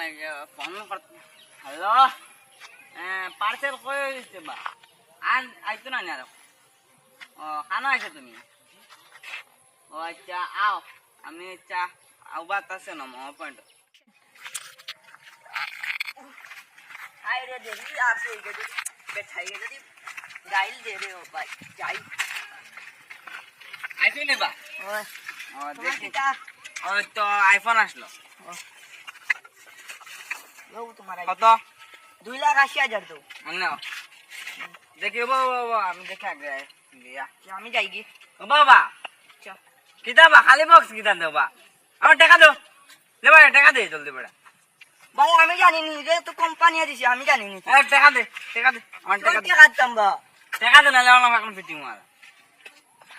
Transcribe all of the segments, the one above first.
লাগে ফোন করতে hello parcel কই দিতে বা আর আইতো না আর ও খানো আইছো তুমি ও আচ্ছা আও আমি চা আউবাত আছে না মো পয়েন্ট हाय रे देवी आपसे इधर बैठाइए जदी गाइल दे रहे हो भाई जाई আইছো নে বা ओए ও तुम्हारा দেখি किता ও তো আইফোন আসলো लो तुम्हारा কত 2,80,000 दो না দেখি বাবা আমি দেখে আগে দিয়া क्या हमें जाएगी ও বাবা अच्छा কিতাবা খালি বক্স কিতা দেবা আমার টাকা দাও লে ভাই টাকা দে জলদি বড়া भाई हमें जानी नहीं रे तो कंपनी है दिसी हमें जानी नहीं এ টাকা দে আমার तो টাকা দে क्या करता बा টাকা দে না লাও না এখন ফিটিং মার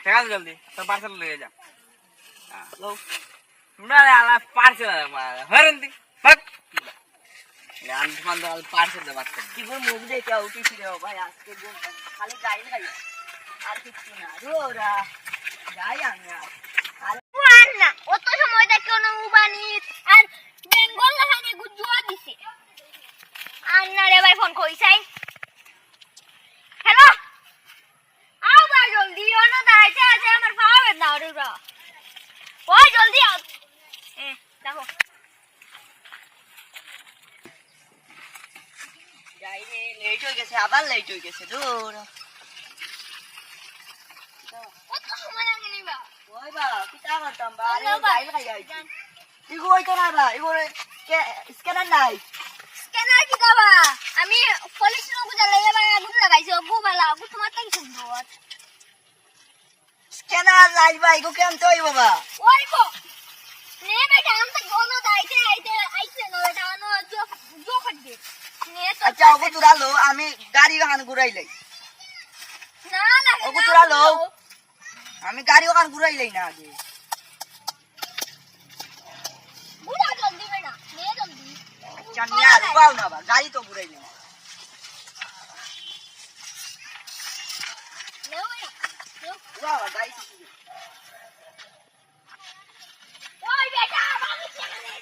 টাকা দে জলদি তো পার্সেল লয়ে যা लो না আলা পার্সেল মার হরন্তি বাক यार दुकान तो पार्सल दे बात कर कि वो मूवी दे क्या उठी फिरे हो भाई आज के दिन खाली गाइल गई আর কিছু না রোরা যাই আমি আর ওয়ান না অত সময় দেখে কোনো উবানি আর বেঙ্গল লাহানে গুজুয়া দিছে আর না রে ভাই ফোন কইছাই হ্যালো আও ভাই জলদি ওনা দাইতে আছে আমার পাওয়ে না রে ওই জলদি আও দেখো যাই রে লেট হয়ে গেছে আবার লেট হয়ে গেছে দূর কত সময় লাগে নিবা ওই বা কিটা করতাম বা আরে গাইল খাই আইছি ইগো হইতো না বা ইগো কে স্ক্যানার নাই স্ক্যানার কি দাবা আমি পুলিশ লোক জালে এবা গুড লাগাইছি গো বালা গো তোমার তাই সুন্দর স্ক্যানার নাই বা ইগো কেন তোই বাবা ওই গো নে বেটা আম তো গোনো দাইতে আইতে না বেটা আনো জো খড্ডে নে তো আচ্ছা ওগো তুরা লো আমি গাড়ি ওখান ঘুরাইলাই না লাগে ওগো তুরা লো আমি গাড়ি ওখান ঘুরাইলাই না আগে বুড়া জলদি বেটা নে জলদি আচ্ছা নিয়া রুবাও না বা গাড়ি তো ঘুরাইলাই নে বেটা বাবা গাড়ি তো ওই বেটা আমি কেমনে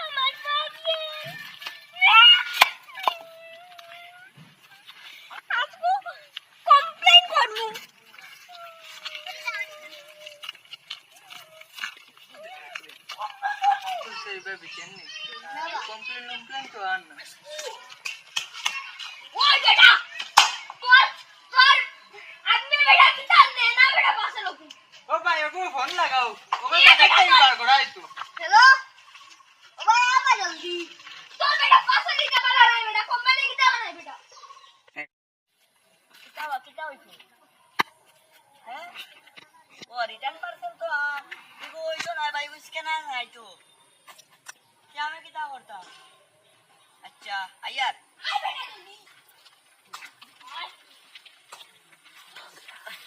আমার প্রবলেম আপু কমপ্লেইন করবো সেই বেবি কেননি কমপ্লেন তো আর না ওই বেটা তোর আমি বেটা কি জানে না বেটা পাশে লোক ও ভাই ওগো ফোন লাগাও ওগো ये बेटा দেখতেই বার করাই তো हेलो ओ भाई आ जल्दी तो बेटा पास लीजिए वाला है बेटा कंपनी की तरह है बेटा কিটা হইছে হ্যাঁ ও রিটার্ন পার্সেল তো ইগো হইতো না ভাই স্ক্যানার নাই তো কি আমি কিটা করতাম আচ্ছা আয়ার आ बेटा जल्दी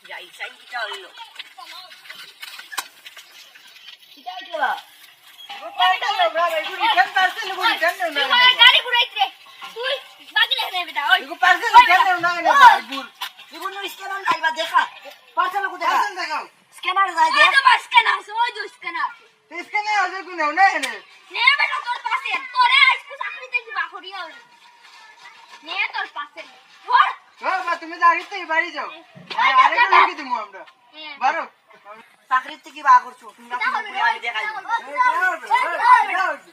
যাই সাই কিটা হইলো কিটা হইলো ও কয়টা লোক ভাই ego return parcel ego return तू না हमारा गाड़ी घुराई रे तू बाकी ले बेटा ओए ইগো পার্সেল রিটার্ন না না ভাই ভুল ইগো নো স্ক্যানার নাই বা দেখা পার্সেল কো দেখা পার্সেল দেখাও স্ক্যানার নাই ओए দে तो बस का नाम से ओए जो इसका नाम স্ক্যানার আছে কোন না না ने बेटा तोर पास है तोरे आज को आखिरी तक बाखरी और ने तोर पास है और ও বা তুমি দাঁড়িয়ে বাড়ি যাও আরে কোন কি দিমু আমরা বারো চাকরির থেকে বা করছো তুমি कितना हो পুরো আমি দেখাই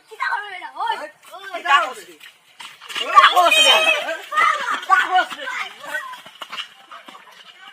कितना हो बेटा ओए কিটা করছি